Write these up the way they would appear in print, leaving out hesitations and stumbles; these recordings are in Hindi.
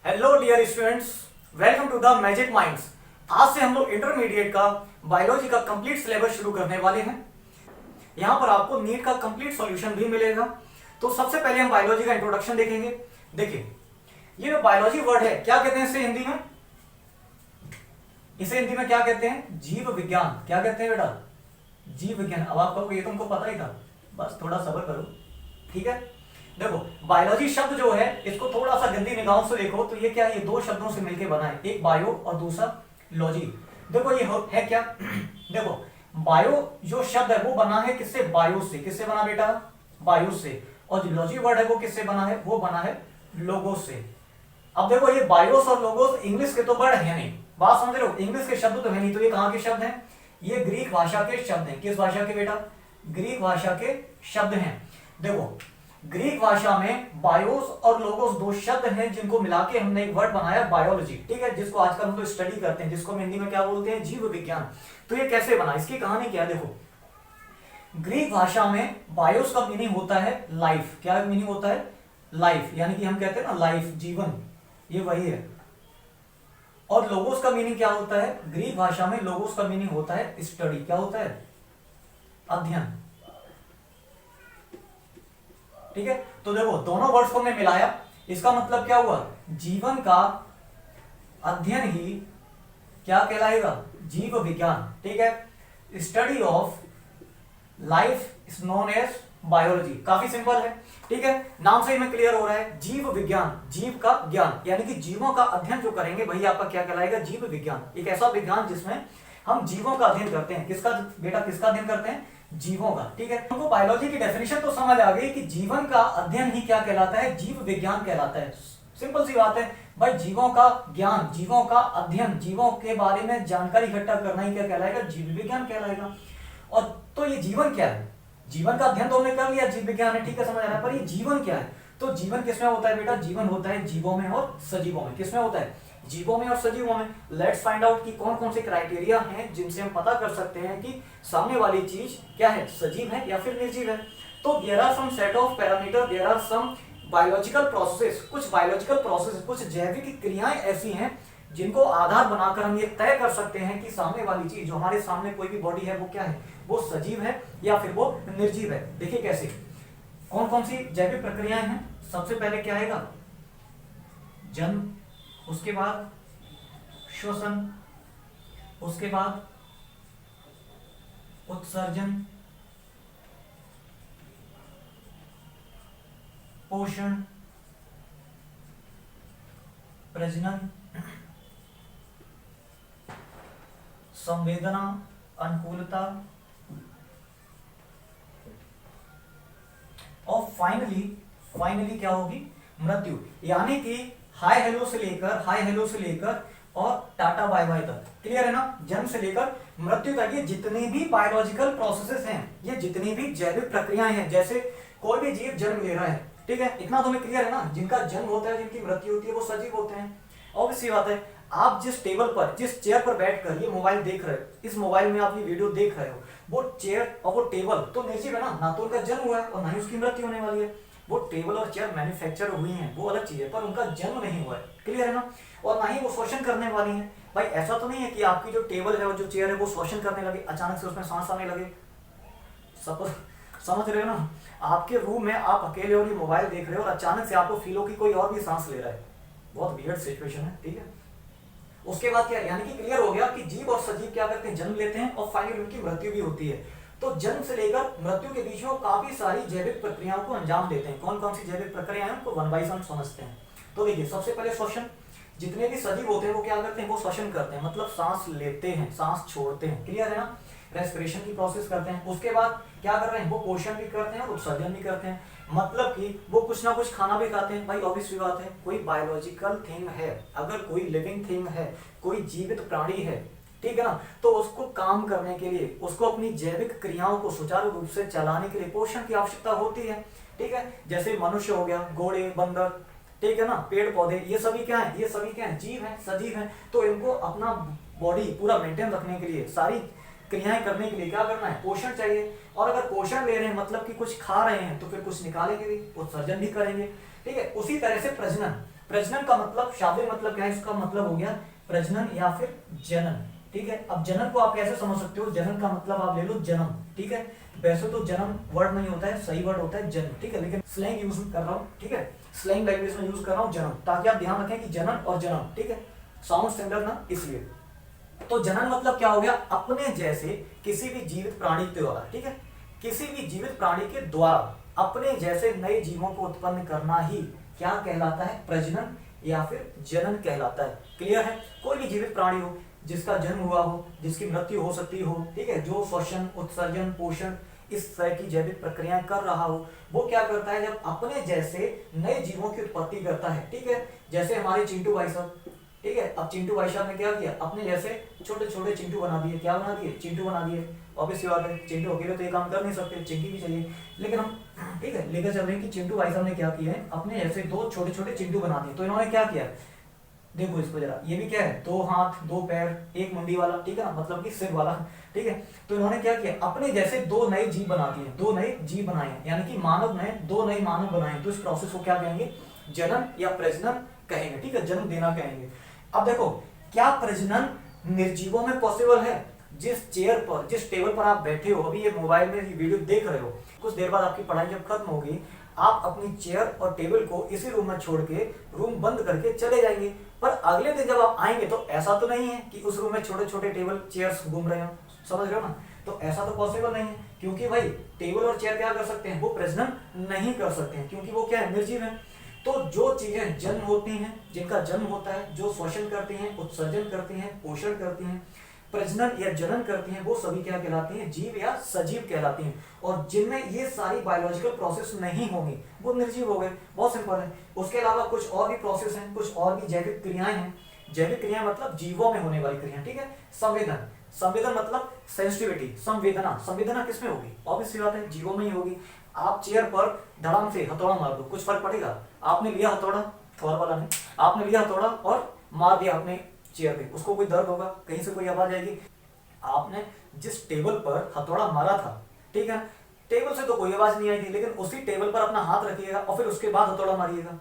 Hello dear students, welcome to the magic minds. आज से हम लोग इंटरमीडिएट का बायोलॉजी का कंप्लीट सिलेबस शुरू करने वाले हैं। यहाँ पर आपको नीट का कंप्लीट सॉल्यूशन भी मिलेगा। तो सबसे पहले हम बायोलॉजी का इंट्रोडक्शन देखेंगे। देखिए, ये जो बायोलॉजी वर्ड है, क्या कहते हैं इसे हिंदी में? इसे हिंदी में क्या कहते हैं? जीव विज्ञान। क्या कहते हैं बेटा? जीव विज्ञान। अब आप कहोगे ये तुमको पता ही था, बस थोड़ा सब्र करो, ठीक है। देखो, बायोलॉजी शब्द जो है इसको थोड़ा सा गंदी निगाहों से देखो तो ये क्या है? ये दो शब्दों से मिलकर बना है, एक बायो और दूसरा लॉजी। देखो ये है क्या? देखो, बायो जो शब्द है वो बना है किससे? बायो से। किससे बना बेटा? बायो से। और जो लॉजी वर्ड है वो किससे बना है? वो बना है लोगोस से। अब देखो, ये बायोस और लोगोस इंग्लिश के तो वर्ड है नहीं, बात समझ रहे हो? इंग्लिश के शब्द तो है नहीं, तो ये कहां के शब्द हैं? ये ग्रीक भाषा के शब्द हैं। किस भाषा के बेटा? ग्रीक भाषा के शब्द हैं। देखो, ग्रीक भाषा में बायोस और लोगोस दो शब्द हैं जिनको मिला के हमने एक वर्ड बनाया बायोलॉजी, ठीक है, जिसको आजकल हम लोग स्टडी करते हैं, जिसको हम हिंदी में क्या बोलते हैं? जीव विज्ञान। तो ये कैसे बना? इसकी कहानी क्या है? देखो, ग्रीक भाषा में बायोस का मीनिंग होता है लाइफ। क्या मीनिंग होता है? लाइफ, यानी कि हम कहते हैं ना लाइफ, जीवन, ये वही है। और लोगोस का मीनिंग क्या होता है? ग्रीक भाषा में लोगोस का मीनिंग होता है स्टडी। क्या होता है? अध्ययन, ठीक है। तो देखो, दोनों वर्ड्स को हमने मिलाया, इसका मतलब क्या हुआ? जीवन का अध्ययन ही क्या कहलाएगा? जीव विज्ञान, ठीक है। Study of life is known as biology. काफी सिंपल है, ठीक है। नाम से ही में क्लियर हो रहा है, जीव विज्ञान, जीव का ज्ञान, यानी कि जीवों का अध्ययन जो करेंगे वही आपका क्या कहलाएगा? जीव विज्ञान। एक ऐसा विज्ञान जिसमें हम जीवों का अध्ययन करते हैं। किसका बेटा? किसका अध्ययन करते हैं? जीवों का, ठीक है। हमको बायोलॉजी की डेफिनेशन तो समझ आ गई कि जीवन का अध्ययन ही क्या कहलाता है? जीव विज्ञान कहलाता है। सिंपल सी बात है भाई, जीवों का ज्ञान, जीवों का अध्ययन, जीवों के बारे में जानकारी इकट्ठा करना ही क्या कहलाएगा? जीव विज्ञान कहलाएगा। और तो ये जीवन क्या है? जीवन का अध्ययन तो हमने कर लिया, जीव विज्ञान है, ठीक है, समझ आ रहा है। पर ये जीवन क्या है? तो जीवन किसमें होता है बेटा? जीवन होता है जीवों में और सजीवों में। किसमें होता है? जीवों में और सजीवों में। लेट्स फाइंड आउट कि कौन कौन से क्राइटेरिया हैं जिनसे हम पता कर सकते हैं कि सामने वाली चीज क्या है? सजीव है या फिर निर्जीव है। तो there are some set of parameter, there are some biological process, कुछ बायोलॉजिकल प्रोसेस, कुछ जैविक क्रियाएं ऐसी हैं जिनको आधार बनाकर हम ये तय कर सकते हैं कि सामने वाली चीज, जो हमारे सामने कोई भी बॉडी है, वो क्या है? वो सजीव है या फिर वो निर्जीव है। देखिए कैसे, कौन कौन सी जैविक प्रक्रियाएं हैं। सबसे पहले क्या आएगा? जन्म, उसके बाद श्वसन, उसके बाद उत्सर्जन, पोषण, प्रजनन, संवेदना, अनुकूलता, और फाइनली क्या होगी? मृत्यु। यानी कि हाय हेलो से लेकर और टाटा बाय बाय तक। क्लियर है ना? जन्म से लेकर मृत्यु तक ये जितनी भी बायोलॉजिकल प्रोसेसेस हैं, ये जितनी भी जैविक प्रक्रियाएं हैं, जैसे कोई भी जीव जन्म ले रहा है, ठीक है, इतना तो हमें क्लियर है ना? जिनका जन्म होता है, जिनकी मृत्यु होती है, वो सजीव होते हैं। ऑब्वियस सी बात है, आप जिस टेबल पर, जिस चेयर पर बैठकर ये मोबाइल देख रहे हो, इस मोबाइल में आप ये वीडियो देख रहे हो, वो चेयर और वो टेबल तो निर्जीव है ना तो उनका जन्म हुआ है और ना ही उसकी मृत्यु होने वाली है। वो टेबल और चेयर मैन्युफैक्चर हुई हैं, वो अलग चीज है, पर उनका जन्म नहीं हुआ है। क्लियर है ना? और ना ही वो श्वसन करने वाली है। भाई ऐसा तो नहीं है कि आपकी जो टेबल है और जो चेयर है वो श्वसन करने लगे, अचानक से उसमें सांस आने लगे। सब समझ रहे हो ना? आपके रूम में आप अकेले और ये मोबाइल देख रहे हो और अचानक से आपको फील हो कि कोई और भी सांस ले रहा है। बहुत वियर्ड सिचुएशन है, ठीक है। उसके बाद क्या, यानी कि क्लियर हो गया कि जीव और सजीव क्या करते हैं? जन्म लेते हैं और फाइनली उनकी मृत्यु भी होती है। तो जन्म से लेकर मृत्यु के बीच में काफी सारी जैविक प्रक्रियाओं को अंजाम देते हैं। कौन कौन सी जैविक प्रक्रियाएं हैं, उनको वन बाय वन समझते हैं। तो देखिए, सबसे पहले श्वसन। जितने भी सजीव होते हैं वो क्या करते हैं? वो श्वसन करते हैं, मतलब सांस लेते हैं, सांस छोड़ते हैं। क्लियर है ना? रेस्पिरेशन की प्रोसेस करते हैं। उसके बाद क्या कर रहे हैं? वो पोषण भी करते हैं और उत्सर्जन भी करते हैं, मतलब कि वो कुछ ना कुछ खाना भी खाते हैं। भाई ऑब्वियस सी बात है, कोई बायोलॉजिकल थिंग है, अगर कोई लिविंग थिंग है, कोई जीवित प्राणी है, ठीक है ना, तो उसको काम करने के लिए, उसको अपनी जैविक क्रियाओं को सुचारू रूप से चलाने के लिए पोषण की आवश्यकता होती है, ठीक है। जैसे मनुष्य हो गया, घोड़े, बंदर, ठीक है ना, पेड़ पौधे, ये सभी क्या है? ये सभी क्या है? जीव है, सजीव है। तो इनको अपना बॉडी पूरा मेंटेन रखने के लिए, सारी क्रियाएं करने के लिए क्या करना है? पोषण चाहिए। और अगर पोषण ले रहे हैं मतलब कि कुछ खा रहे हैं, तो फिर कुछ निकालेंगे भी, उत्सर्जन भी करेंगे, ठीक है। उसी तरह से प्रजनन, प्रजनन का मतलब, शाब्दिक मतलब क्या है इसका, मतलब हो गया प्रजनन या फिर जनन। ठीक है, अब जनन को आप कैसे समझ सकते हो, जनन का मतलब आप ले लो जन्म। ठीक है, वैसे तो जन्म वर्ड नहीं होता है, सही वर्ड होता है जन्म। ठीक है, लेकिन स्लैंग यूज कर रहा हूँ। ठीक है, स्लैंग लैंग्वेज में यूज कर रहा हूँ जन्म, ताकि आप ध्यान रखें कि जनन और जन्म, ठीक है, साउंड सिमिलर ना, इसलिए। तो जनन मतलब क्या हो गया, अपने जैसे किसी भी जीवित प्राणी के द्वारा, ठीक है, किसी भी जीवित प्राणी के द्वारा अपने जैसे नए जीवों को उत्पन्न करना ही क्या कहलाता है, प्रजनन या फिर जनन कहलाता है। क्लियर है, कोई भी जीवित प्राणी हो जिसका जन्म हुआ हो, जिसकी मृत्यु हो सकती हो, ठीक है, जो श्वसन, उत्सर्जन, पोषण इस तरह की जैविक प्रक्रियाएं कर रहा हो, वो क्या करता है, जब अपने जैसे नए जीवों की उत्पत्ति करता है। ठीक है, जैसे हमारे चिंटू भाई साहब, ठीक है, अब चिंटू भाई साहब ने क्या किया, अपने जैसे छोटे छोटे चिंटू बना दिए। क्या बना दिए, चिंटू बना दिए। ऑब्वियस सी बात है, चिंटू अकेले तो ये काम कर नहीं सकते, चिंकी भी चाहिए। लेकिन हम, ठीक है, लेकर चल रहे हैं कि चिंटू भाई साहब ने क्या किया है, अपने जैसे दो छोटे छोटे चिंटू बना दिए। तो इन्होंने क्या किया, देखो इसको जरा, ये भी क्या है, दो हाथ, दो पैर, एक मुंडी वाला, ठीक है ना, मतलब कि सिर वाला। ठीक है, तो इन्होंने क्या किया, अपने जैसे दो नए जीव बना दिए, दो नए जीव बनाए हैं, यानी कि मानव ने दो नए मानव बनाए। तो इस प्रोसेस को क्या कहेंगे, जनन या प्रजनन कहेंगे। ठीक है, जन्म देना कहेंगे। अब देखो, क्या प्रजनन निर्जीवों में पॉसिबल है? जिस चेयर पर, जिस टेबल पर आप बैठे हो, अभी ये मोबाइल में वीडियो देख रहे हो, कुछ देर बाद आपकी पढ़ाई जब खत्म होगी, आप अपनी चेयर और टेबल को इसी रूम में छोड़ के रूम बंद करके चले जाएंगे। पर अगले दिन जब आप आएंगे तो ऐसा तो नहीं है कि उस रूम में छोटे छोटे टेबल चेयर्स घूम रहे हो, समझ रहे हो ना? तो ऐसा तो पॉसिबल नहीं है, क्योंकि भाई टेबल और चेयर क्या कर सकते हैं, वो प्रजनन नहीं कर सकते हैं, क्योंकि वो क्या है, निर्जीव है। तो जो चीजें जन्म होती हैं, जिनका जन्म होता है, जो श्वसन करती हैं, उत्सर्जन करती हैं, पोषण करती हैं, प्रजनन या जनन करती हैं, वो सभी क्या कहलाती हैं, जीव या सजीव कहलाती हैं। और जिनमें ये सारी बायोलॉजिकल प्रोसेस नहीं होंगी, वो निर्जीव हो गए। बहुत सिंपल है। उसके अलावा कुछ और भी प्रोसेस हैं, कुछ और भी जैविक क्रियाएं हैं। जैविक क्रिया मतलब जीवों में होने वाली क्रिया। ठीक है, संवेदन, संवेदन मतलब सेंसिटिविटी, संवेदना। संवेदना किसमें होगी? ऑब्वियस सी बात है, जीवों में ही होगी। आप चेयर पर धड़ाम से हथौड़ा मार दो, कुछ फर्क पड़ेगा? आपने लिया हथौड़ा, थोड़ा वाला नहीं, आपने लिया हथौड़ा और मार दिया अपने चेयर पे, उसको कोई दर्द होगा? कहीं से कोई आवाज आएगी? आपने जिस टेबल पर हथौड़ा मारा था, ठीक है, टेबल से तो कोई आवाज नहीं आई थी, लेकिन उसी टेबल पर अपना हाथ रखिएगा और फिर उसके बाद हथौड़ा मारिएगा,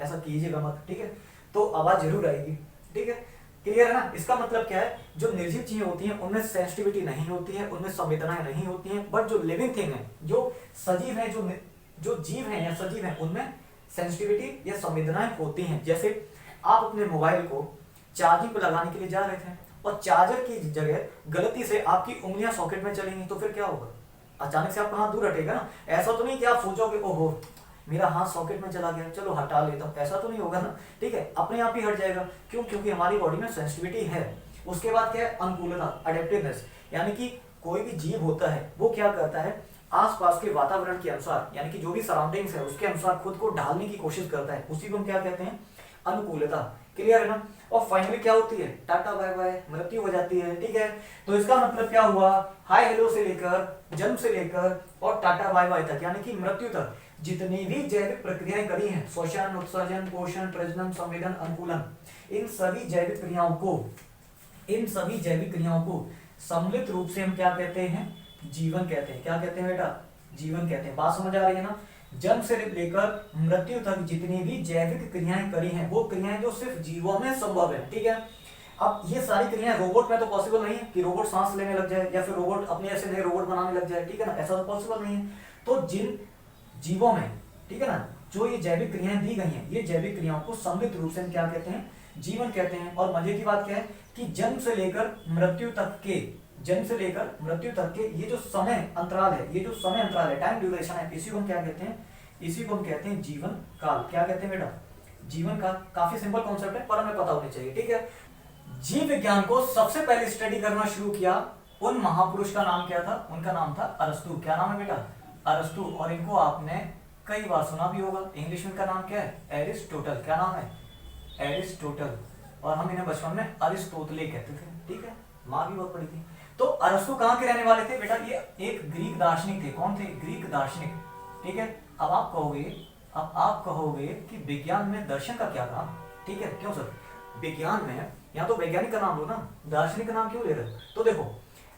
ऐसा कीजिएगा मत। ठीक है, तो आवाज जरूर आएगी। ठीक है, क्लियर है ना? इसका मतलब क्या है, जो निर्जीव चीजें होती हैं उनमें सेंसिटिविटी नहीं होती है, उनमें संवेदनाएं नहीं होती हैं, बट जो लिविंग थिंग है, जो सजीव है, जो जीव है या सजीव है, उनमें सेंसिटिविटी या संवेदनाएं होती हैं। जैसे आप अपने मोबाइल को चार्जिंग पे लगाने के लिए जा रहे थे और चार्जर की जगह गलती से आपकी उंगलियां सॉकेट में चलेंगी, तो फिर क्या होगा? अचानक से आपका हाथ दूर हटेगा ना। ऐसा तो नहीं कि आप सोचोगे ओहो मेरा हाथ सॉकेट में चला गया, चलो हटा लेता हूं, ऐसा तो नहीं होगा ना। ठीक है, अपने आप ही हट जाएगा। क्यों? क्योंकि हमारी बॉडी में सेंसिटिविटी है। उसके बाद क्या है? अनुकूलता, अडेप्टिवनेस, यानी कि कोई भी जीव होता है वो क्या करता है, आसपास के वातावरण के अनुसार, यानी कि जो भी सराउंडिंग्स है उसके अनुसार खुद को ढालने की कोशिश करता है, उसी को हम क्या कहते हैं? अनुकूलता। क्लियर है ना? और फाइनली क्या होती है? टाटा बाय बाय, मृत्यु हो जाती है। ठीक है, तो इसका मतलब क्या हुआ, हाय हेलो से लेकर, जन्म से लेकर और टाटा बाय बाय तक, यानी कि मृत्यु तक जितनी भी जैविक प्रक्रियाएं करी हैं, श्वसन, उत्सर्जन, पोषण, प्रजनन, संवेदन, अनुकूलन, इन सभी जैविक क्रियाओं को सम्मिलित रूप से हम क्या कहते हैं? जीवन कहते हैं। क्या कहते हैं बेटा? जीवन कहते हैं। बात समझ आ रही है ना? जन्म से लेकर मृत्यु तक जितनी भी जैविक क्रियाएं करी हैं, वो क्रियाएं जो सिर्फ जीवों में संभव है। ठीक है, अब ये सारी क्रियाएं रोबोट में तो पॉसिबल नहीं है कि रोबोट सांस लेने लग जाए या फिर रोबोट अपने ऐसे नए रोबोट बनाने लग जाए। ठीक है ना, ऐसा तो पॉसिबल नहीं है। तो जिन जीवों में, ठीक है ना, जो ये जैविक क्रियाएं दी गई हैं, ये जैविक क्रियाओं को सम्मिलित रूप से हम क्या कहते हैं? जीवन कहते हैं। और मजे की बात क्या है कि जन्म से लेकर मृत्यु तक के ये जो समय अंतराल है, ये जो समय अंतराल है, टाइम ड्यूरेशन है, इसी को हम क्या कहते हैं? इसी को हम कहते हैं जीवन काल। क्या कहते हैं बेटा? जीवन काल। काफी सिंपल कॉन्सेप्ट है, पर हमें पता होनी चाहिए। ठीक है, जीव विज्ञान को सबसे पहले स्टडी करना शुरू किया उन महापुरुष का नाम क्या था? उनका नाम था अरस्तु। क्या नाम है बेटा? अरस्तु। और इनको आपने कई बार सुना भी होगा। इंग्लिश में इनका नाम क्या है? एरिस्टोटल। क्या नाम है? एरिस्टोटल। और हम इन्हें बचपन में अरिस्टोतले कहते थे। ठीक है, माँ भी बहुत पड़ी थी। तो अरस्तु कहाँ के रहने वाले थे बेटा? ये एक ग्रीक दार्शनिक थे। कौन थे? ग्रीक दार्शनिक। ठीक है, अब आप कहोगे कि विज्ञान में दर्शन का क्या काम? ठीक है, क्यों सर? विज्ञान में या तो वैज्ञानिक का नाम लो ना, दार्शनिक का नाम क्यों ले रहे हो? तो देखो,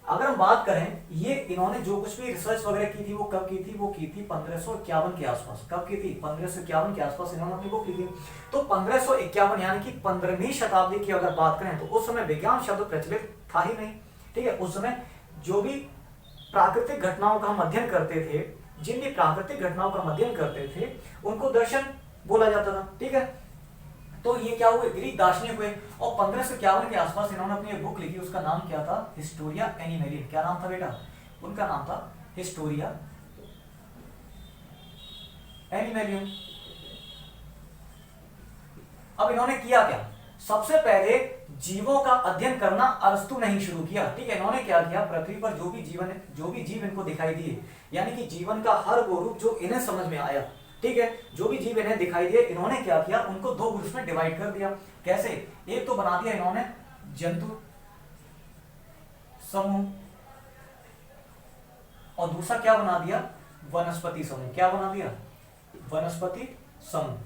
अगर हम बात करें, ये इन्होंने जो कुछ भी रिसर्च वगैरह की थी वो कब की थी, वो की थी 1551 के आसपास। कब की थी? 1551 के आसपास इन्होंने अपनी बुक लिखी। तो 1551 यानी कि 15वीं शताब्दी की अगर बात करें तो उस समय विज्ञान शब्द प्रचलित था ही नहीं। ठीक है, उस समय जो भी प्राकृतिक घटनाओं का हम अध्ययन करते थे, जिन भी प्राकृतिक घटनाओं का हम अध्ययन करते थे, उनको दर्शन बोला जाता था। ठीक है, तो ये क्या हुए? ग्रीक दार्शनिक हुए। और 1551 के आसपास इन्होंने अपनी एक बुक लिखी, उसका नाम क्या था? हिस्टोरिया एनिमेलियम। क्या नाम था बेटा? उनका नाम था हिस्टोरिया एनिमेलियम। अब इन्होंने किया क्या? सबसे पहले जीवों का अध्ययन करना अरस्तु ने ही शुरू किया। ठीक है, इन्होंने क्या किया? पृथ्वी पर जो भी जीव इनको दिखाई दिए, यानी कि जीवन का हर वो रूप जो इन्हें समझ में आया, ठीक है, जो भी जीव इन्हें दिखाई दिए, इन्होंने क्या किया? उनको दो ग्रुप्स में डिवाइड कर दिया। कैसे? एक तो बना दिया इन्होंने जंतु समूह, और दूसरा क्या बना दिया? वनस्पति समूह। क्या बना दिया? वनस्पति समूह।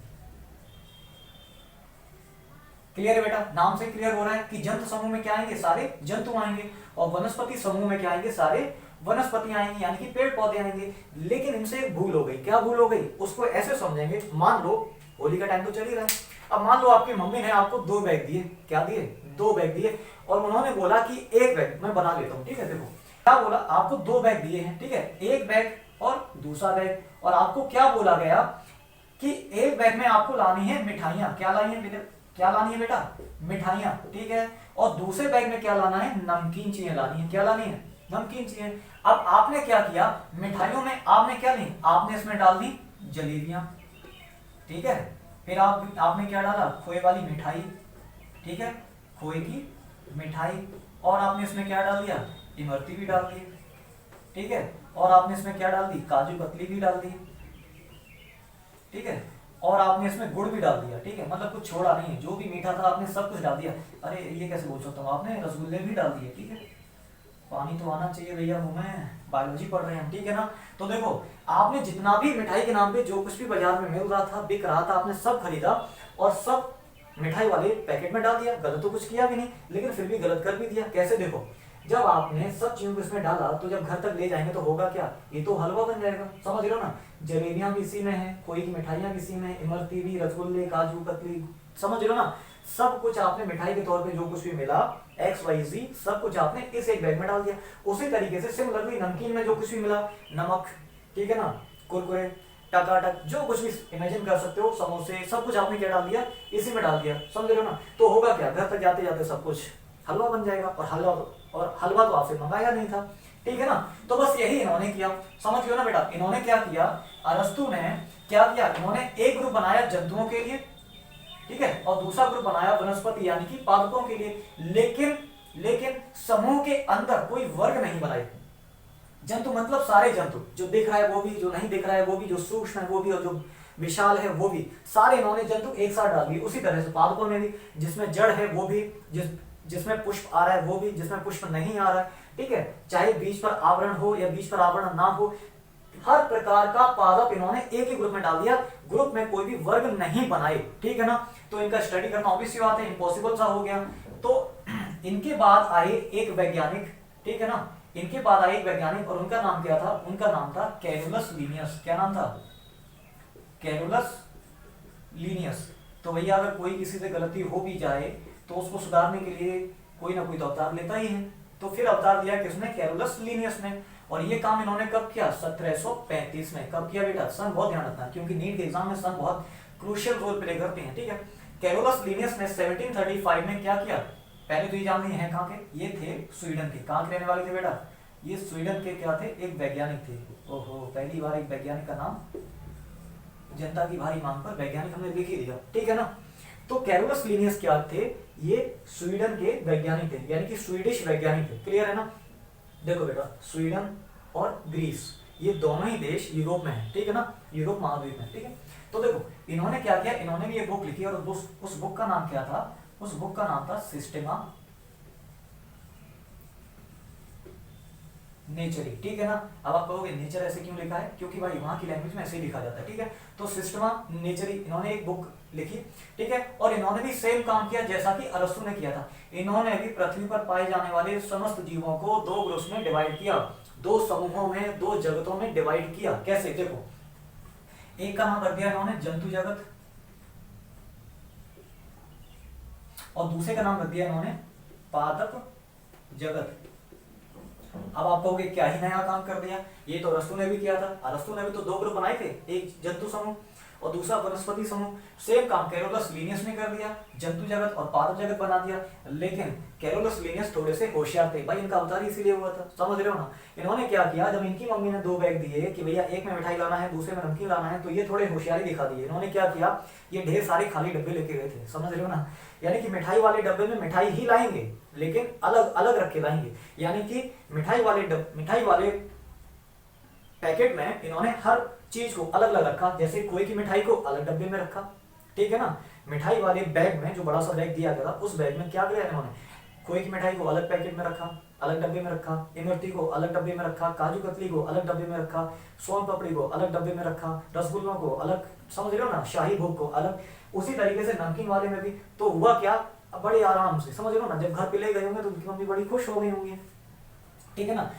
क्लियर है बेटा? नाम से क्लियर हो रहा है कि जंतु समूह में क्या आएंगे? सारे जंतु आएंगे, और वनस्पति समूह में क्या आएंगे? सारे वनस्पति आएंगे, यानी कि पेड़ पौधे आएंगे। लेकिन इनसे एक भूल हो गई। क्या भूल हो गई? उसको ऐसे समझेंगे, मान लो होली का टाइम तो चल ही रहा है, अब मान लो आपकी मम्मी ने आपको 2 बैग दिए। क्या दिए? 2 बैग दिए, और उन्होंने बोला कि एक बैग मैं बना लेता हूँ। ठीक है, देखो क्या बोला? आपको 2 बैग दिए हैं, ठीक है, एक बैग और दूसरा बैग, और आपको क्या बोला गया कि एक बैग में आपको लानी है मिठाइयाँ। क्या लानी है बेटा? क्या लानी है बेटा? मिठाइयाँ। ठीक है, और दूसरे बैग में क्या लाना है? नमकीन चीजें लानी है। क्या लानी है? नमकीन चीजें। अब आपने क्या किया? मिठाइयों में आपने क्या ली? आपने इसमें डाल दी जलेबियां। ठीक है, फिर आपने क्या डाला? खोए वाली मिठाई। ठीक है, खोए की मिठाई, और आपने इसमें क्या डाल दिया? इमरती भी डाल दी। ठीक है, और आपने इसमें क्या डाल दी? काजू कतली भी डाल दी। ठीक है, और आपने इसमें गुड़ भी डाल दिया। ठीक है, मतलब कुछ छोड़ा नहीं है, जो भी मीठा था आपने सब कुछ डाल दिया। अरे ये कैसे बोल सकता हूँ? आपने रसगुल्ले भी डाल दिए। ठीक है, पानी तो आना चाहिए भैया मुंह में, बायोलॉजी पढ़ रहे हैं हम। ठीक है ना? तो देखो, आपने जितना भी मिठाई के नाम पे जो कुछ भी बाजार में मिल रहा था, बिक रहा था, आपने सब खरीदा और सब मिठाई वाले पैकेट में डाल दिया। गलत तो कुछ किया भी नहीं, लेकिन फिर भी गलत कर भी दिया। कैसे? देखो, जब आपने सब चीजों को इसमें डाला तो जब घर तक ले जाएंगे तो होगा क्या? ये तो हलवा बन जाएगा। समझ रहे हो ना? जलेबियां भी इसी में है, खोए की मिठाइयां भी इसी में, इमरती भी, रसगुल्ले, काजू कतली, समझ रहे हो ना? सब कुछ आपने मिठाई के तौर पे जो कुछ भी मिला XYZ सब कुछ आपने इस एक बैग में डाल दिया। उसी तरीके से सिमिलरली नमकीन में जो कुछ भी मिला, नमक, ठीक है ना, कुरकुरे, टकाटक, जो कुछ भी इमेजिन कर सकते हो, समोसे, सब कुछ आपने क्या डाल दिया? इसी में डाल दिया। समझ रहे हो ना? तो होगा क्या? घर तक जाते जाते सब कुछ हलवा बन जाएगा, और हलवा तो आपसे मंगाया नहीं था। ठीक है ना? तो बस यही इन्होंने किया। समझ गए ना बेटा? इन्होंने क्या किया? अरस्तु ने क्या किया? इन्होंने एक ग्रुप बनाया जंतुओं के लिए, ठीक है, और दूसरा ग्रुप बनाया वनस्पति यानी कि पादपों के लिए। लेकिन समूह के अंदर कोई वर्ग नहीं बनाए। जंतु मतलब सारे जंतु, जो दिख रहा है वो भी, जो नहीं दिख रहा है वो भी, जो सूक्ष्म है वो भी, और जो विशाल है वो भी, सारे इन्होंने जंतु एक साथ डाल दिए। उसी तरह से पादपों में भी, जिसमें जड़ है वो भी, जिसमें पुष्प आ रहा है वो भी, जिसमें पुष्प नहीं आ रहा है, ठीक है, चाहे बीज पर आवरण हो या बीज पर आवरण ना हो, हर प्रकार का पादप इन्होंने एक ही ग्रुप में डाल दिया। ग्रुप में कोई भी वर्ग नहीं बनाए। ठीक है ना? तो इनका स्टडी करना ऑब्वियस बात है, इम्पॉसिबल सा हो गया। तो इनके बाद आए एक वैज्ञानिक, ठीक है ना, इनके बाद आए एक वैज्ञानिक, और उनका नाम क्या था? उनका नाम था कैरोलस लीनियस। क्या नाम था? Carolus Linnaeus. तो भैया अगर कोई किसी से गलती हो भी जाए तो उसको सुधारने के लिए कोई ना कोई तो अवतार लेता ही है। तो फिर अवतार लिया किसने? कैरोलस लीनियस ने। और ये काम इन्होंने कब किया? 1735 में। कब किया बेटा? सन बहुत ध्यान रखना, क्योंकि नीट के एग्जाम में सन बहुत क्रूशियल रोल प्ले करते हैं। ठीक है, कैरोलस लीनियस ने 1735 में क्या किया? पहले तो ये जानते हैं कहाँ के? ये थे स्वीडन के। कहाँ के रहने वाले थे बेटा? ये स्वीडन के क्या थे? एक वैज्ञानिक थे। ओहो, पहली बार एक वैज्ञानिक का नाम जनता की भारी मांग पर वैज्ञानिक हमने लिख ही दिया। ठीक है ना? तो कैरोलस लीनियस क्या थे? ये स्वीडन के वैज्ञानिक थे, यानी कि स्वीडिश वैज्ञानिक थे। क्लियर है ना? देखो बेटा, स्वीडन और ग्रीस ये दोनों ही देश यूरोप में है। ठीक है ना? यूरोप महाद्वीप में। ठीक है, तो देखो इन्होंने क्या किया? इन्होंने भी एक बुक लिखी, और उस बुक का नाम क्या था? उस बुक का नाम था सिस्टेमा नेचरी, ठीक है ना। अब आप कहोगे नेचर ऐसे क्यों लिखा है, क्योंकि भाई वहां की लैंग्वेज में ऐसे ही लिखा जाता है, ठीक है। तो सिस्टमा नेचरी इन्होंने एक बुक लिखी, ठीक है, और इन्होंने भी सेम काम किया जैसा कि अरस्तु ने किया था। इन्होंने भी पृथ्वी पर पाए जाने वाले समस्त जीवों को दो ग्रुप्स में डिवाइड किया, दो समूहों में, दो जगतों में डिवाइड किया। कैसे, देखो, एक का नाम रख दिया इन्होंने जंतु जगत, और दूसरे का नाम रख दिया इन्होंने पादप जगत। अब आप कहोगे क्या ही नया काम कर दिया, ये तो अरस्तु ने भी किया था। अरस्तु ने भी तो दो ग्रुप बनाए थे, एक जंतु समूह और दूसरा वनस्पति समूह। सेम काम कैरोलस लीनियस ने कर दिया, जंतु जगत और पादप जगत बना दिया। लेकिन कैरोलस लीनियस थोड़े से होशियार थे भाई, इनका अवतार इसीलिए हुआ था, समझ रहे हो ना। इन्होंने क्या किया, जब इनकी मम्मी ने दो बैग दिए कि भैया एक में मिठाई लाना है, दूसरे में नमकीन लाना है, तो ये थोड़े होशियारी दिखा दिए। इन्होंने क्या किया, ये ढेर सारे खाली डब्बे लेके गए थे, समझ रहे हो ना। यानी कि मिठाई वाले डब्बे में मिठाई ही लाएंगे, लेकिन अलग अलग रख के लाएंगे। यानी कि मिठाई वाले पैकेट में इन्होंने हर चीज को अलग अलग रखा। जैसे कोई की मिठाई को अलग डब्बे में रखा, ठीक है ना। मिठाई वाले बैग में, जो बड़ा सा बैग दिया गया था, उस बैग में क्या किया इन्होंने, खोए की मिठाई को अलग पैकेट में रखा, अलग डब्बे में रखा, इमरती को अलग डब्बे में रखा, काजू कतली को अलग डब्बे में रखा, सोन पापड़ी को अलग डब्बे में रखा, रसगुल्लों को अलग, समझ रहे हो ना, शाही भोग को अलग। उसी तरीके से नमकीन वाले में भी। तो हुआ क्या, बड़े आराम से, समझ रहे हो ना, जब घर पे ले गए होंगे तो उनकी मम्मी बड़ी खुश हो गई होंगी, ठीक है ना।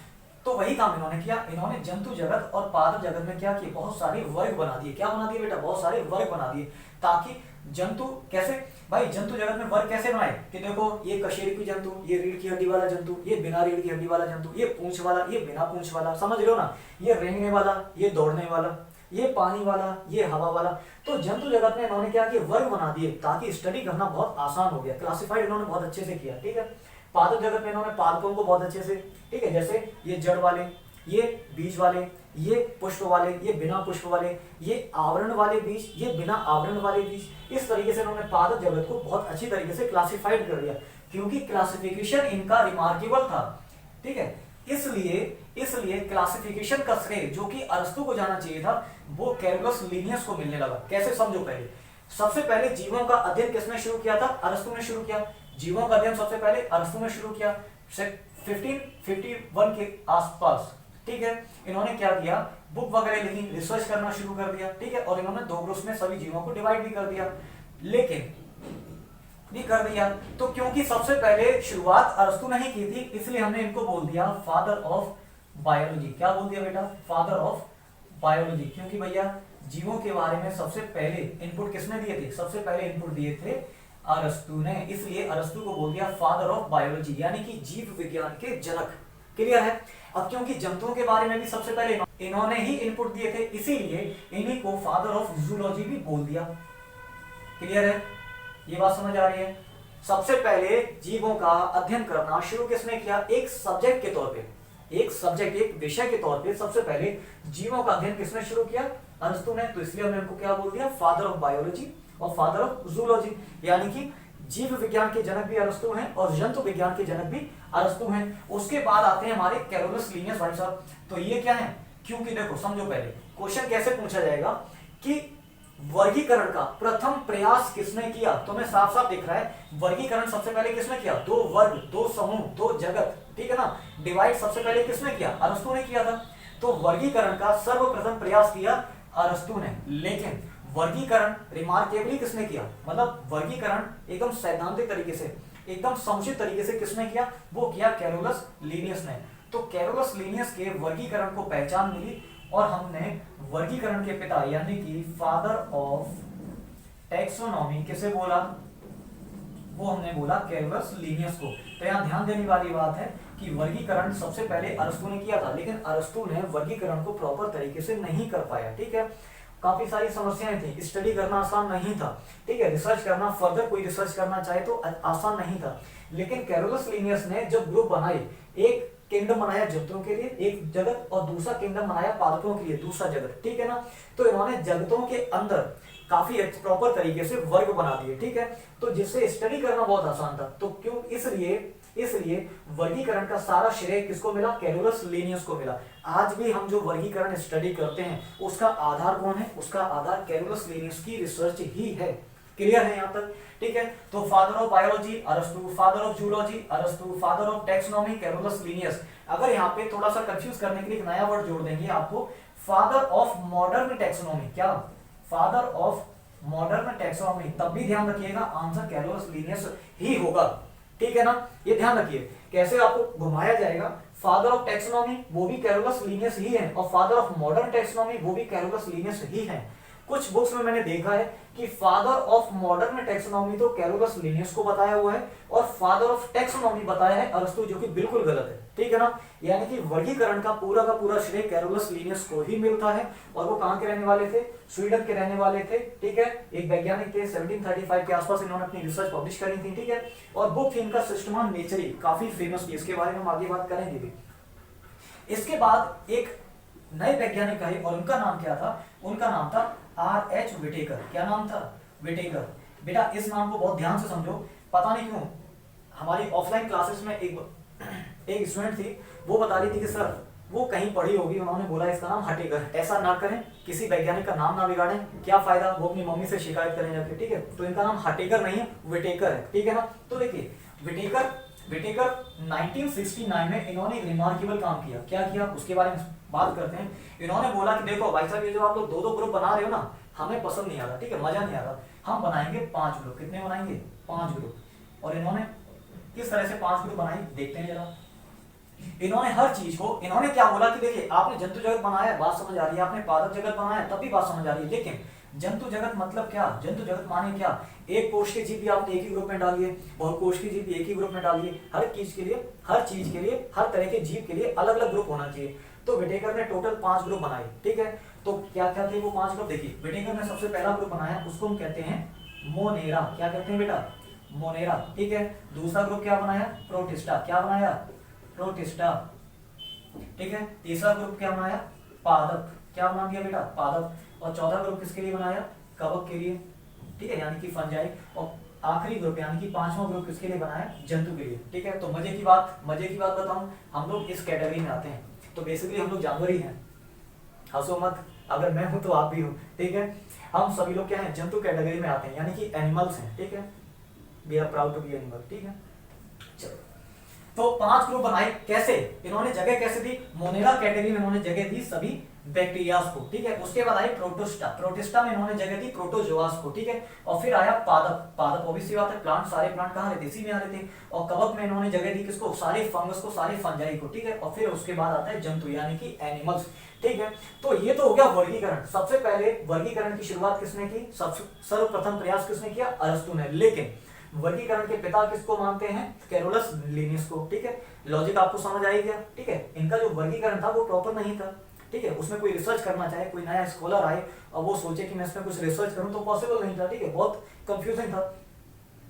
तो वही काम इन्होंने किया। इन्होंने जंतु जगत और पादप जगत में क्या किया, बहुत सारे वर्ग बना दिए। क्या बना दिए बेटा, बहुत सारे वर्ग बना दिए, ताकि जंतु कैसे, भाई जंतु जगत में वर्ग कैसे बनाए कि देखो, ये कशेरुकी जंतु, ये रीढ़ की हड्डी वाला जंतु, ये बिना रीढ़ की हड्डी वाला जंतु, ये पूंछ वाला, ये बिना पूंछ वाला, समझ रहे हो ना, ये रेंगने वाला, ये दौड़ने वाला, ये पानी वाला, ये हवा वाला। तो जंतु जगत में इन्होंने क्या किया, वर्ग बना दिए, ताकि स्टडी करना बहुत आसान हो गया। क्लासिफाइड इन्होंने बहुत अच्छे से किया, ठीक है। पादप जगत में इन्होंने पादपों को बहुत अच्छे से, ठीक है, जैसे ये जड़ वाले, ये बीज वाले, ये पुष्प वाले, ये बिना पुष्प वाले, ये आवरण वाले बीज, ये बिना आवरण वाले बीज। इस तरीके से इन्होंने पादप जगत को बहुत अच्छी तरीके से क्लासिफाइड कर दिया, क्योंकि क्लासिफिकेशन इनका रिमार्केबल था, ठीक है। इसलिए क्लासिफिकेशन का श्रेय जो कि अरस्तु को जाना चाहिए था, वो कैरोलस लीनियस को मिलने लगा। कैसे, समझो। पहले, सबसे पहले जीवों का अध्ययन किसने शुरू किया था, अरस्तु ने शुरू किया। जीवों का अध्ययन सबसे पहले अरस्तु ने शुरू किया 1551 के आसपास, ठीक है। इन्होंने क्या किया, बुक वगैरह लिखी, रिसर्च करना शुरू कर दिया, ठीक है। और इन्होंने दो ग्रुप्स में सभी जीवों को डिवाइड भी कर दिया। लेकिन भी कर दिया तो क्योंकि सबसे पहले शुरुआत अरस्तु ने ही की थी, इसलिए हमने इनको बोल दिया फादर ऑफ बायोलॉजी। क्या बोल दिया बेटा, फादर ऑफ बायोलॉजी। क्योंकि भैया जीवों के बारे में सबसे पहले इनपुट किसने दिए थे, सबसे पहले इनपुट दिए थे अरस्तु ने, इसलिए अरस्तु को बोल दिया फादर ऑफ बायोलॉजी, यानी कि जीव विज्ञान के जनक। क्लियर है। अब क्योंकि जंतुओं के बारे में भी सबसे पहले इन्होंने ही इनपुट दिए थे, इसीलिए इन्हीं को फादर ऑफ जूलॉजी भी बोल दिया। क्लियर है, ये बात समझ आ रही है। सबसे पहले जीवों का अध्ययन करना शुरू किसने किया, एक सब्जेक्ट के तौर पे, एक विषय के तौर पे सबसे पहले जीवों का अध्ययन किसने शुरू किया, अरस्तु ने। तो इसलिए हमने इनको क्या बोल दिया, फादर ऑफ बायोलॉजी और फादर ऑफ जूलॉजी। यानी कि जीव विज्ञान के जनक भी अरस्तु हैं और जंतु विज्ञान के जनक भी अरस्तु हैं। उसके बाद आते हैं हमारे कैरोलस लीनियस भाई साहब। तो ये क्या है, क्योंकि देखो समझो, पहले क्वेश्चन कैसे पूछा जाएगा कि वर्गीकरण का प्रथम प्रयास किसने किया, तो हमें साफ साफ दिख रहा है वर्गीकरण सबसे पहले किसने किया, दो वर्ग, दो समूह, दो जगत, ठीक है ना। डिवाइड सबसे पहले किसने किया, अरस्तु ने किया था। तो वर्गीकरण का सर्वप्रथम प्रयास किया अरस्तु ने। लेकिन वर्गीकरण रिमार्केबली किसने किया, मतलब वर्गीकरण एकदम सैद्धांतिक तरीके से, एकदम समुचित तरीके से किसने किया, वो किया कैरोलस लीनियस ने। तो कैरोलस लीनियस के वर्गीकरण को पहचान मिली और हमने वर्गीकरण के पिता यानी कि फादर ऑफ टैक्सोनॉमी किसे बोला, वो हमने बोला कैरोलस लीनियस को। तो यहाँ ध्यान देने वाली बात है कि वर्गीकरण सबसे पहले अरस्तु ने किया था, लेकिन अरस्तु ने वर्गीकरण को प्रॉपर तरीके से नहीं कर पाया, ठीक है। काफी सारी समस्याएं थी, स्टडी करना आसान नहीं था, ठीक है। रिसर्च करना, फर्दर कोई रिसर्च करना चाहे तो आसान नहीं था। लेकिन कैरोलस लीनियस ने जब ग्रुप बनाए, एक किंगडम बनाया जंतुओं के लिए एक जगत और दूसरा किंगडम बनाया पादपों के लिए दूसरा जगत, ठीक है ना। तो इन्होंने जगतों के अंदर काफी प्रॉपर तरीके से वर्ग बना दिए, ठीक है। तो जिससे स्टडी करना बहुत आसान था। तो क्यों, इसलिए वर्गीकरण का सारा श्रेय किसको मिला, कैरोलस लीनियस को मिला। आज भी हम जो वर्गीकरण स्टडी करते हैं उसका आधार कौन है, उसका आधार कैरोलस लीनियस की रिसर्च ही है। क्लियर है यहाँ तक? ठीक है, तो फादर ऑफ बायोलॉजी अरस्तु, फादर ऑफ जूलॉजी अरस्तु, father of taxonomy Carolus Linnaeus. अगर यहाँ पे थोड़ा सा कंफ्यूज करने के लिए एक नया वर्ड जोड़ देंगे आपको, फादर ऑफ मॉडर्न टैक्सोनॉमी, क्या फादर ऑफ मॉडर्न टैक्सोनॉमी, तब भी ध्यान रखिएगा आंसर कैरोलस लिनियस ही होगा। ठीक है ना, ये ध्यान रखिए कैसे आपको घुमाया जाएगा। फादर ऑफ टैक्सोनॉमी वो भी कैरोलस लिनियस ही है, और फादर ऑफ मॉडर्न टैक्सोनॉमी वो भी कैरोलस लिनियस ही है। कुछ बुक्स में मैंने देखा है कि फादर ऑफ मॉडर्न टैक्सोनॉमी तो कैरोलस लिनियस को बताया हुआ है, और फादर ऑफ टैक्सोनॉमी बताया है अरस्तु, जो कि बिल्कुल गलत है। ठीक है ना, यानी कि वर्गीकरण का पूरा श्रेय कैरोलस लिनियस को ही मिलता है, और वो कहां के रहने वाले थे? स्वीडन के रहने वाले थे। ठीक है, एक वैज्ञानिक थे, 1735 के आसपास इन्होंने अपनी रिसर्च पब्लिश करी थी। ठीक है, और बुक थी इनका सिस्टमा नेचरी, काफी फेमस थी, इसके बारे में हम आगे बात करेंगे भी। इसके बाद एक नए वैज्ञानिक आए, और उनका नाम क्या था? उनका नाम था R.H. विटेकर। क्या नाम था? विटेकर। बेटा इस नाम को बहुत ध्यान से समझो, पता नहीं क्यों हमारी ऑफलाइन क्लासेस में एक स्टूडेंट थी, वो बता रही थी कि सर वो कहीं पढ़ी होगी, उन्होंने बोला इसका नाम हटेकर। ऐसा ना करें, किसी वैज्ञानिक का नाम ना बिगाड़ें, क्या फायदा, वो अपनी मम्मी से शिकायत करें जाके। ठीक है, तो इनका नाम हटेकर नहीं है, विटेकर है। ठीक है ना, तो देखिए विटेकर 1969 में इन्होंने एक रिमार्केबल काम किया। क्या किया उसके बारे में बात करते हैं। इन्होंने बोला कि देखो भाई साहब, ये जो आप लोग दो ग्रुप बना रहे हो ना, हमें पसंद नहीं आ रहा। ठीक है, मजा नहीं आ रहा, हम बनाएंगे 5 ग्रुप। कितने बनाएंगे? 5 ग्रुप। और इन्होंने किस तरह से 5 ग्रुप बनाई देखते हैं जरा। इन्होंने हर चीज को, इन्होंने क्या बोला कि देखिए आपने जंतु जगत बनाया, बात समझ आ रही है, आपने पादप जगत बनाया, तब भी बात समझ आ रही है, लेकिन जंतु जगत मतलब क्या? जंतु जगत माने क्या? एक कोष के जीव भी आपने एक ही ग्रुप में डालिए, बहुकोष के जीव भी एक ही ग्रुप में डालिए। हर चीज के लिए, हर तरह के जीव के लिए अलग अलग ग्रुप होना चाहिए। तो विटेकर ने टोटल 5 ग्रुप बनाए। ठीक है, तो क्या क्या थे वो 5 ग्रुप? देखिए विटेकर ने सबसे पहला ग्रुप बनाया, उसको हम कहते हैं मोनेरा। क्या कहते हैं बेटा? मोनेरा। ठीक है, दूसरा ग्रुप क्या बनाया? प्रोटिस्टा। क्या बनाया? प्रोटिस्टा। ठीक है, तीसरा ग्रुप क्या बनाया? पादप। क्या बना दिया बेटा? पादप। और चौथा ग्रुप किसके लिए बनाया? कवक के लिए। ठीक है, यानी कि फंजाई। और आखिरी ग्रुप यानी कि 5वां ग्रुप किसके लिए बनाया? जंतु के लिए। ठीक है, तो मजे की बात बताऊं, हम लोग इस कैटेगरी में आते हैं, तो बेसिकली हम लोग जानवर ही हैं। हंसो मत, अगर मैं हूं तो आप भी हो। ठीक है, हम सभी लोग क्या हैं? जंतु कैटेगरी में आते हैं, यानी कि एनिमल्स हैं। ठीक है, we are proud to be animal. ठीक है, चलो, तो 5 ग्रुप बनाए। कैसे? इन्होंने जगह कैसे दी? मोनेरा कैटेगरी में इन्होंने जगह दी सभी बैक्टीरियाज को। ठीक है, उसके बाद आई प्रोटिस्टा में इन्होंने जगह दी प्रोटोजोआस को। ठीक है, और फिर आया पादप ऑब्वियसली बात है, प्लांट, सारे प्लांट कहाँ रहते? इसी में आ रहे थे। और कवक में इन्होंने जगह दी किसको? सारे फंगस को, सारे फंजाई को। ठीक है, और फिर उसके बाद आता है जंतु यानी कि एनिमल्स। ठीक है, तो ये तो हो गया वर्गीकरण। सबसे पहले वर्गीकरण की शुरुआत किसने की? सर्वप्रथम प्रयास किसने किया? अरस्तु ने। लेकिन वर्गीकरण के पिता किसको मानते हैं? कैरोलस लिनियस को। ठीक है, लॉजिक आपको समझ आई गया? ठीक है, इनका जो वर्गीकरण था वो प्रॉपर नहीं था। ठीक है, उसमें कोई रिसर्च करना चाहे, कोई नया स्कॉलर आए और वो सोचे कि मैं इसमें कुछ रिसर्च करूं, तो पॉसिबल नहीं था। ठीक है, बहुत कंफ्यूजिंग था।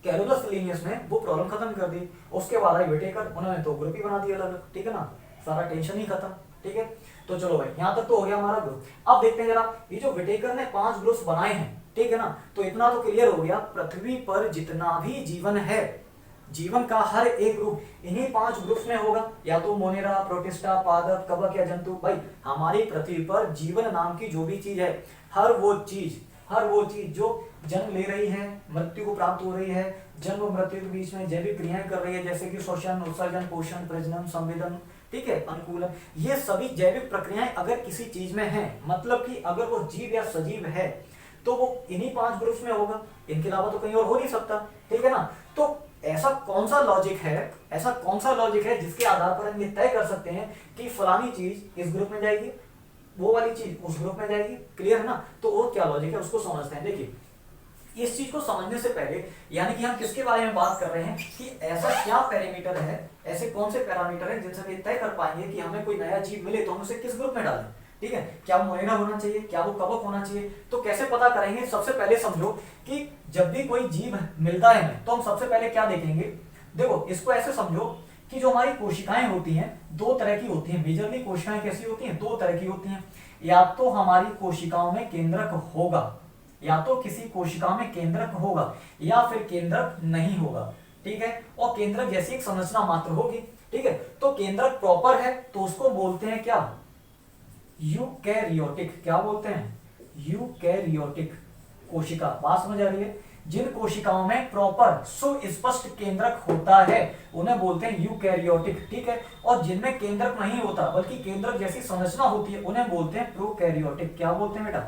कैरोलस लिनियस ने वो प्रॉब्लम खत्म कर दी। उसके बाद आई विटेकर, उन्होंने तो ग्रुप ही बना दिया अलग। ठीक है ना, सारा टेंशन ही खत्म। ठीक है, तो चलो भाई यहां तक तो हो गया हमारा ग्रुप। अब देखते हैं जरा, ये जो विटेकर ने 5 ग्रुप्स बनाए हैं, ठीक है ना, तो इतना तो क्लियर हो गया, पृथ्वी पर जितना भी जीवन है, जीवन का हर एक ग्रुप इन्हीं 5 ग्रुप्स में होगा, या तो मोनेरा, प्रोटिस्टा, पादप, कवक या जंतु। भाई हमारी पृथ्वी पर जीवन नाम की जो भी चीज है, हर वो चीज जो जन्म ले रही है, मृत्यु को प्राप्त हो रही है, जन्म और मृत्यु के बीच में जैविक क्रियाएं कर रही है, जैसे कि श्वसन, उत्सर्जन, पोषण, प्रजनन, संवेदन, ठीक है, अनुकूलन, ये सभी जैविक प्रक्रियाएं अगर किसी चीज में है, मतलब कि अगर वो जीव या सजीव है, तो वो इन्हीं 5 ग्रुप्स में होगा, इनके अलावा तो कहीं और हो नहीं सकता। ठीक है ना, तो ऐसा कौन सा लॉजिक है जिसके आधार पर हम ये तय कर सकते हैं कि फलानी चीज इस ग्रुप में जाएगी, वो वाली चीज उस ग्रुप में जाएगी। क्लियर है ना, तो वो क्या लॉजिक है उसको समझते हैं। देखिए, इस चीज को समझने से पहले, यानी कि हम किसके बारे में बात कर रहे हैं कि ऐसा क्या पैरामीटर है, ऐसे कौन से पैरामीटर है जिनसे हम तय कर पाएंगे कि हमें कोई नया जीव मिले तो हम उसे किस ग्रुप में डालें। ठीक है, क्या वो मोनेरा होना चाहिए, क्या वो कवक होना चाहिए, तो कैसे पता करेंगे? सबसे पहले समझो कि जब भी कोई जीव मिलता है हमें, तो हम सबसे पहले क्या देखेंगे? देखो, इसको ऐसे समझो कि जो हमारी कोशिकाएं होती हैं 2 तरह की होती हैं। मेजरली कोशिकाएं कैसी होती हैं? 2 तरह की होती हैं। या तो हमारी कोशिकाओं में केंद्रक होगा, या तो किसी कोशिका में केंद्रक होगा, या फिर केंद्रक नहीं होगा। ठीक है, और केंद्रक जैसी एक संरचना मात्र होगी। ठीक है, तो केंद्रक प्रॉपर है तो उसको बोलते हैं क्या? यूकैरियोटिक। क्या बोलते हैं? यूकैरियोटिक कोशिका। बात समझ आ रही है? जिन कोशिकाओं में प्रॉपर सुस्पष्ट केंद्रक होता है उन्हें बोलते हैं यूकैरियोटिक, ठीक है। और जिनमें केंद्रक नहीं होता बल्कि केंद्रक जैसी संरचना होती है उन्हें बोलते हैं प्रोकैरियोटिक। क्या बोलते हैं बेटा?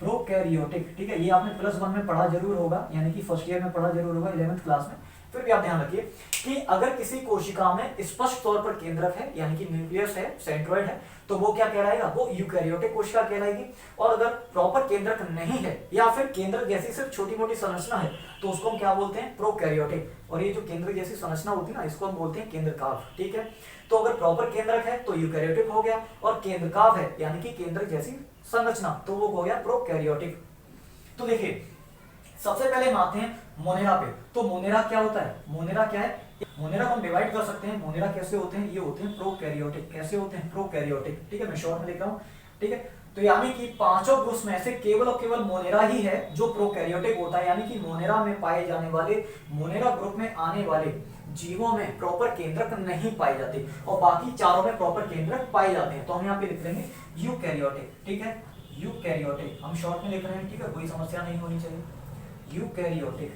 प्रोकैरियोटिक, ठीक है। ये आपने +1 में पढ़ा जरूर होगा, यानी कि फर्स्ट ईयर में पढ़ा जरूर होगा, 11th क्लास में। फिर भी आप ध्यान रखिए कि अगर किसी कोशिका में स्पष्ट तौर पर केंद्रक है यानी कि न्यूक्लियस है, सेंट्रॉइड है, तो वो क्या कहलाएगा? वो यूकैरियोटिक कोशिका कहलाएगी। और अगर प्रॉपर केंद्रक नहीं है या फिर केंद्रक जैसी सिर्फ छोटी मोटी संरचना है तो उसको हम क्या बोलते हैं? प्रोकैरियोटिक। और ये जो केंद्रक जैसी संरचना होती है ना, इसको हम बोलते हैं केंद्रकाव, ठीक है। तो अगर प्रॉपर केंद्रक है तो यूकैरियोटिक हो गया, और केंद्रकाव है यानी कि केंद्रक जैसी संरचना, तो वो हो गया प्रोकैरियोटिक। तो देखिए सबसे पहले हम आते हैं मोनेरा पे। तो मोनेरा क्या होता है? मोनेरा क्या है? मोनेरा को हम डिवाइड कर सकते हैं। मोनेरा कैसे होते हैं? ये होते हैं प्रोकैरियोटिक। कैसे होते हैं? प्रोकैरियोटिक, ठीक है। मैं शॉर्ट में लिख रहा हूँ, ठीक है। तो यानी कि पांचों ग्रुप्स में से केवल और केवल मोनेरा ही है जो प्रोकैरियोटिक होता है, यानी कि मोनेरा में पाए जाने वाले, मोनेरा ग्रुप में आने वाले जीवों में प्रॉपर केंद्रक नहीं पाए जाते और बाकी चारों में प्रॉपर केंद्रक पाए जाते हैं। तो हम यहाँ पे लिख लेंगे यूकैरियोटिक, ठीक है। यूकैरियोटिक हम शॉर्ट में लिख रहे हैं, ठीक है, कोई समस्या नहीं होनी चाहिए। यूकैरियोटिक,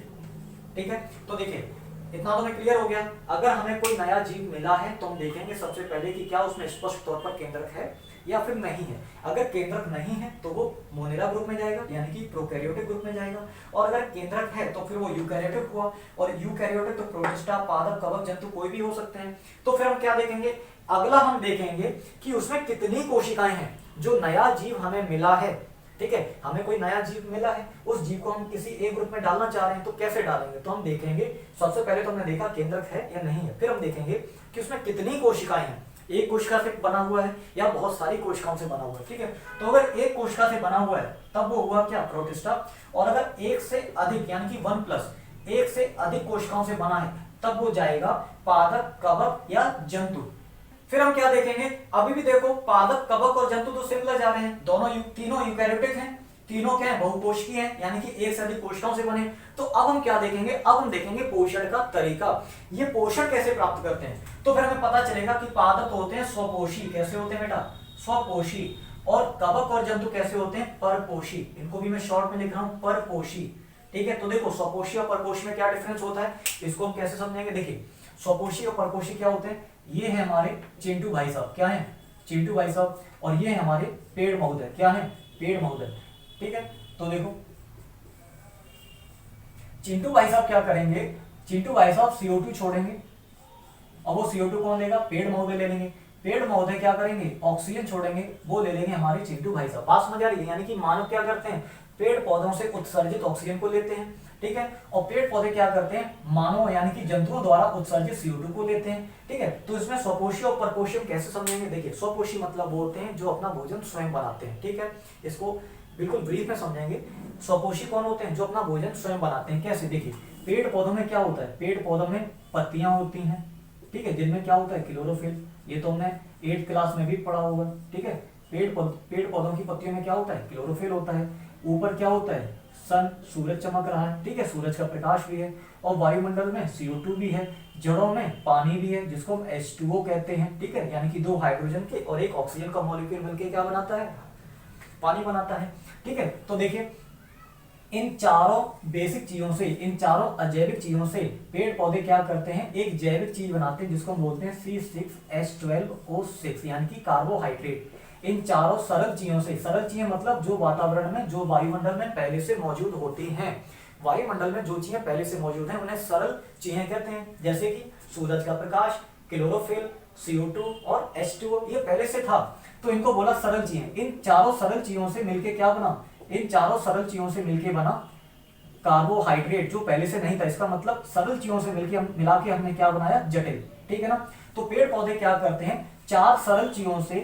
ठीक है। तो देखिए इतना तो हमें क्लियर हो गया। अगर हमें कोई नया जीव मिला है तो हम देखेंगे सबसे पहले कि क्या उसमें स्पष्ट तौर पर केंद्रक है या फिर नहीं है। अगर केंद्रक नहीं है तो वो मोनेरा ग्रुप में जाएगा यानी कि प्रोकैरियोटिक ग्रुप में जाएगा, और अगर केंद्रक है तो फिर वो यूकैरियोटिक हुआ। और यूकैरियोटिक तो प्रोटिस्टा, पादप, कवक, जंतु कोई भी हो सकते हैं। तो फिर हम क्या देखेंगे? अगला हम देखेंगे कि उसमें कितनी कोशिकाएं हैं। जो नया जीव हमें मिला है, ठीक है, हमें कोई नया जीव मिला है, उस जीव को हम किसी एक ग्रुप में डालना चाह रहे हैं तो कैसे डालेंगे? तो हम देखेंगे सबसे पहले तो हमने देखा केंद्रक है या नहीं है, फिर हम देखेंगे कि उसमें कितनी कोशिकाएं हैं। एक कोशिका से बना हुआ है या बहुत सारी कोशिकाओं से बना हुआ है, ठीक है। तो अगर एक कोशिका से बना हुआ है तब वो हुआ क्या? प्रोटिस्टा। और अगर एक से अधिक यानी कि 1+ एक से अधिक कोशिकाओं से बना है तब वो जाएगा पादप, कवक या जंतु। फिर हम क्या देखेंगे? अभी भी देखो पादप, कवक और जंतु तो सिमिलर जा रहे हैं, तीनों यूकैरियोटिक हैं, तीनों क्या है? बहुकोशिकीय हैं, यानी कि एक से अधिक कोशिकाओं से बने। तो अब हम क्या देखेंगे? अब हम देखेंगे पोषण का तरीका। ये पोषण कैसे प्राप्त करते हैं? तो फिर हमें पता चलेगा कि पादप होते हैं स्वपोषी। कैसे होते हैं बेटा? स्वपोषी। और कवक और जंतु कैसे होते हैं? परपोषी। इनको भी मैं शॉर्ट में लिख रहा हूं, परपोषी, ठीक है। तो देखो स्वपोषी और परपोषी में क्या डिफरेंस होता है, इसको हम कैसे समझेंगे? देखिए स्वपोषी और परपोषी क्या होते हैं? ये है हमारे चिंटू भाई साहब, क्या है? चिंटू भाई साहब। और ये है हमारे पेड़ महोदय, क्या है? पेड़ महोदय, ठीक है। तो देखो चिंटू भाई साहब क्या करेंगे? चिंटू भाई साहब CO2 छोड़ेंगे, और वो CO2 कौन लेगा? पेड़ महोदय ले लेंगे। पेड़ महोदय क्या करेंगे? ऑक्सीजन छोड़ेंगे, वो ले लेंगे हमारे चिंटू भाई साहब। बात समझ आ रही है? यानी कि मानव क्या करते हैं? पेड़ पौधों से उत्सर्जित ऑक्सीजन को लेते हैं, ठीक है। और पेड़ पौधे क्या करते हैं? मानव यानी कि जंतुओं द्वारा उत्सर्जित CO2 को लेते हैं, ठीक है। तो इसमें स्वपोषी और परपोषी कैसे समझेंगे? देखिए स्वपोषी मतलब बोलते हैं जो अपना भोजन स्वयं बनाते हैं, ठीक है। इसको बिल्कुल ब्रीफ में समझेंगे। स्वपोषी कौन होते हैं? जो अपना भोजन स्वयं बनाते हैं। कैसे? देखिए पेड़ पौधों में क्या होता है? पेड़ पौधों में पत्तियां होती हैं, ठीक है, जिनमें क्या होता है? क्लोरोफिल। ये तो हमने 8th क्लास में भी पढ़ा होगा, ठीक है। पेड़ पौधों की पत्तियों में क्या होता है? क्लोरोफिल होता है। ऊपर क्या होता है? सन, सूरज चमक रहा है, ठीक है, सूरज का प्रकाश भी है। और वायुमंडल में CO2 भी है। जड़ों में पानी भी है जिसको हम H2O कहते हैं, ठीक है, यानी कि 2 हाइड्रोजन के और एक ऑक्सीजन का मॉलिक्यूल मिलकर क्या बनाता है? पानी बनाता है, ठीक है। तो देखिए इन चारों बेसिक चीजों से, इन चारों अजैविक चीजों से पेड़ पौधे क्या करते हैं? एक जैविक चीज बनाते हैं जिसको हम बोलते हैं C6H12O6 यानी कि कार्बोहाइड्रेट। इन चारों सरल चीजों से, सरल चीजें मतलब जो वातावरण में, जो वायुमंडल में पहले से मौजूद होती हैं, वायुमंडल में जो चीजें पहले से मौजूद हैं उन्हें सरल चीजें कहते हैं। जैसे कि सूरज का प्रकाश, क्लोरोफिल, CO2 और H2O, ये पहले से था तो इनको बोला सरल चीजें। इन चारों सरल चीजों से मिलके क्या बना? इन चारों सरल चीजों से मिलके बना कार्बोहाइड्रेट, जो पहले से नहीं था। इसका मतलब सरल चीजों से मिलके हम मिला के हमने क्या बनाया? जटिल, ठीक है ना। तो पेड़ पौधे क्या करते हैं? 4 सरल चीजों से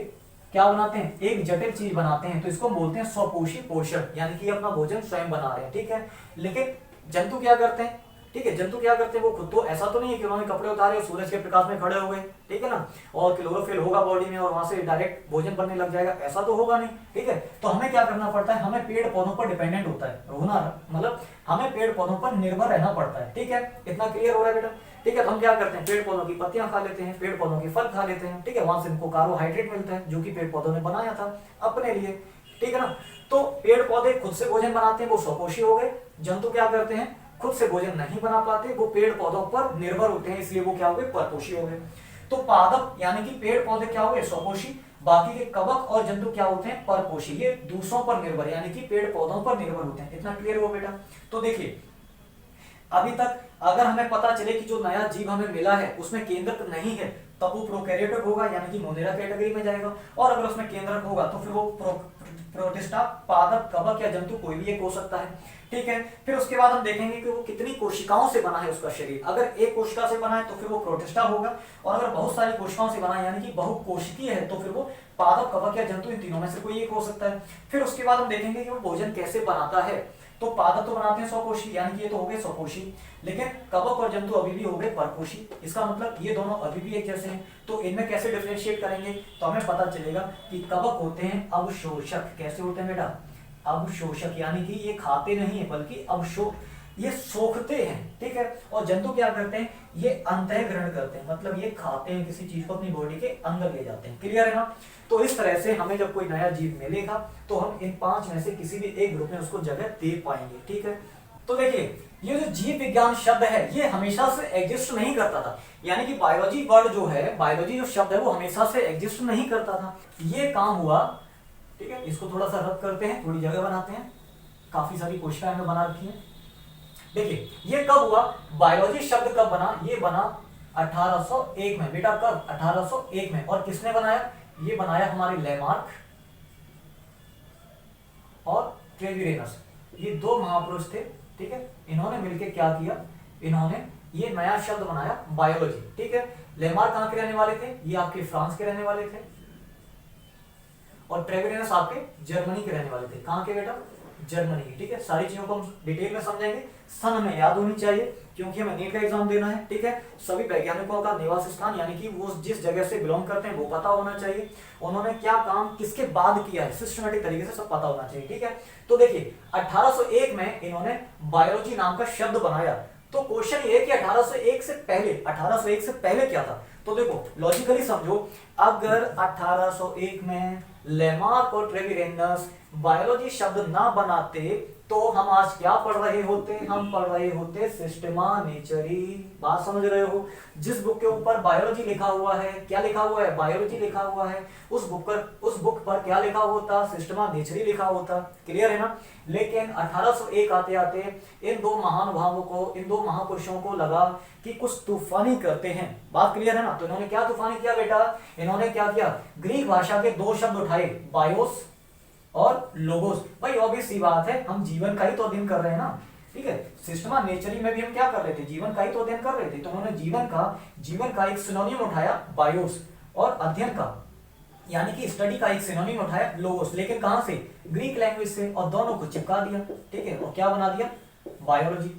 क्या बनाते हैं? एक जटिल चीज बनाते हैं। तो इसको हम बोलते हैं स्वपोषी पोषण, यानी कि अपना भोजन स्वयं बना रहे हैं, ठीक है। लेकिन जंतु क्या करते हैं? ठीक है, जंतु क्या करते हैं? वो खुद तो ऐसा तो नहीं है कि उन्होंने कपड़े उतारे और सूरज के प्रकाश में खड़े हो गए, ठीक है ना, और क्लोरोफिल होगा बॉडी में और वहां से डायरेक्ट भोजन बनने लग जाएगा, ऐसा तो होगा नहीं, ठीक है। तो हमें क्या करना पड़ता है? हमें पेड़ पौधों पर डिपेंडेंट होता है होना, मतलब हमें पेड़ पौधों पर निर्भर रहना पड़ता है, ठीक है। इतना क्लियर हो रहा है बेटा? ठीक है। तो हम क्या करते हैं? पेड़ पौधों की पत्तियां खा लेते हैं, पेड़ पौधों के फल खा लेते हैं, ठीक है, वहां से हमको कार्बोहाइड्रेट मिलता है जो कि पेड़ पौधों ने बनाया था अपने लिए, ठीक है ना। तो पेड़ पौधे खुद से भोजन बनाते हैं, वो स्वपोषी हो गए। जंतु क्या करते हैं? खुद से भोजन नहीं बना पाते, वो पेड़ पौधों पर निर्भर होते हैं, इसलिए वो क्या हो गए, परपोषी हो गए। तो पादप यानी कि पेड़ पौधे क्या हो गए, स्वपोषी। बाकी के कवक और जंतु क्या होते हैं, परपोषी। ये दूसरों पर निर्भर यानी कि पेड़ पौधों पर निर्भर होते हैं। इतना क्लियर हो बेटा। तो देखिए अभी तक अगर हमें पता चले कि जो नया जीव हमें मिला है उसमें केंद्रक नहीं है, तब वो प्रोकैरियोटिक होगा यानी कि मोनेरा कैटेगरी में जाएगा। और अगर उसमें केंद्रक होगा तो फिर वो प्रोटिस्टा, पादप, कवक या जंतु कोई भी एक हो सकता है। ठीक है, फिर उसके बाद हम देखेंगे कि वो कितनी कोशिकाओं से बना है उसका शरीर। अगर एक कोशिका से बना है तो फिर वो प्रोटिस्टा होगा, और अगर बहुत सारी कोशिकाओं से बना है यानी कि बहुकोशिकीय है तो फिर वो पादप, कवक या जंतु, इन तीनों में से कोई एक हो सकता है। फिर उसके बाद हम देखेंगे कि वो भोजन कैसे बनाता है। तो पादप तो बनाते हैं स्वपोषी यानी कि ये तो हो गए स्वपोषी, लेकिन कवक और जंतु अभी भी हो गए परपोषी। इसका मतलब ये दोनों अभी भी एक जैसे हैं। तो इनमें कैसे डिफरेंशिएट करेंगे, तो हमें पता चलेगा कि कवक होते हैं अवशोषक। कैसे होते हैं बेटा, अवशोषक, यानी कि ये खाते नहीं है बल्कि ये सोखते हैं। ठीक है, और जंतु क्या करते हैं, ये अंतःग्रहण करते हैं, मतलब ये खाते हैं किसी चीज को, अपनी बॉडी के अंदर ले जाते हैं। क्लियर है ना। तो इस तरह से हमें जब कोई नया जीव मिलेगा तो हम इन 5 में से किसी भी एक ग्रुप में उसको जगह दे पाएंगे। ठीक है, तो देखिए ये जो जीव विज्ञान शब्द है ये हमेशा से एग्जिस्ट नहीं करता था, यानी कि बायोलॉजी वर्ड जो है, बायोलॉजी जो शब्द है वो हमेशा से एग्जिस्ट नहीं करता था। ये काम हुआ, ठीक है, इसको थोड़ा सा रद्द करते हैं, थोड़ी जगह बनाते हैं, काफी सारी कोशिकाएं हमने बना रखी हैं। देखिए ये कब हुआ, बायोलॉजी शब्द कब बना, ये बना 1801 में। बेटा कब, 1801 में। और किसने बनाया, ये बनाया हमारे लेमार्क और ट्रेविरेनस, ये 2 महापुरुष थे। ठीक है, इन्होंने मिलकर क्या किया, इन्होंने ये नया शब्द बनाया बायोलॉजी। ठीक है, लेमार्क कहां के रहने वाले थे, ये आपके फ्रांस के रहने वाले थे, और ट्रेविरेनस आपके जर्मनी के रहने वाले थे। कहां के बेटा, जर्मनी की। ठीक है, सारी चीजों को हम डिटेल में समझेंगे। सन हमें याद होनी चाहिए क्योंकि हमें नीट का एग्जाम देना है। ठीक है, सभी वैज्ञानिकों का निवास स्थान यानी कि वो जिस जगह से बिलोंग करते हैं वो पता होना चाहिए, उन्होंने क्या काम किसके बाद किया है, सिस्टमेटिक तरीके से सब पता होना चाहिए। ठीक है, तो देखिए 1801 में इन्होंने बायोलॉजी नाम का शब्द बनाया। तो क्वेश्चन ये है कि 1801 से पहले क्या था। तो देखो लॉजिकली समझो, अगर 1801 में लेमार्क और ट्रेविरेनस बायोलॉजी शब्द ना बनाते तो हम आज क्या पढ़ रहे होते, हम पढ़ रहे होते सिस्टेमा नेचरी। बात समझ रहे हो, जिस बुक के ऊपर बायोलॉजी लिखा हुआ है, क्या लिखा हुआ है, बायोलॉजी लिखा हुआ है, उस बुक पर क्या लिखा होता, सिस्टेमा नेचरी लिखा होता। क्लियर है ना। लेकिन 1801 आते आते इन 2 महानुभावों को, इन 2 महापुरुषों को लगा कि कुछ तूफानी करते हैं। बात क्लियर है ना। तो इन्होंने क्या तूफानी किया बेटा, इन्होंने क्या किया, ग्रीक भाषा के 2 शब्द उठाए, बायोस और लोगोस। भाई ऑब्वियस सी बात है, हम जीवन का ही तो अध्ययन कर रहे हैं ना। ठीक है, सिस्टमा नेचरी में भी हम क्या कर रहे थे, जीवन का ही तो अध्ययन कर रहे थे। तो उन्होंने जीवन का एक सिनोनिम उठाया बायोस, और अध्ययन का यानी कि स्टडी का एक सिनोनिम उठाया लोगोस। लेकिन कहां से, ग्रीक लैंग्वेज से, और दोनों को चिपका दिया। ठीक है, और क्या बना दिया, बायोलॉजी।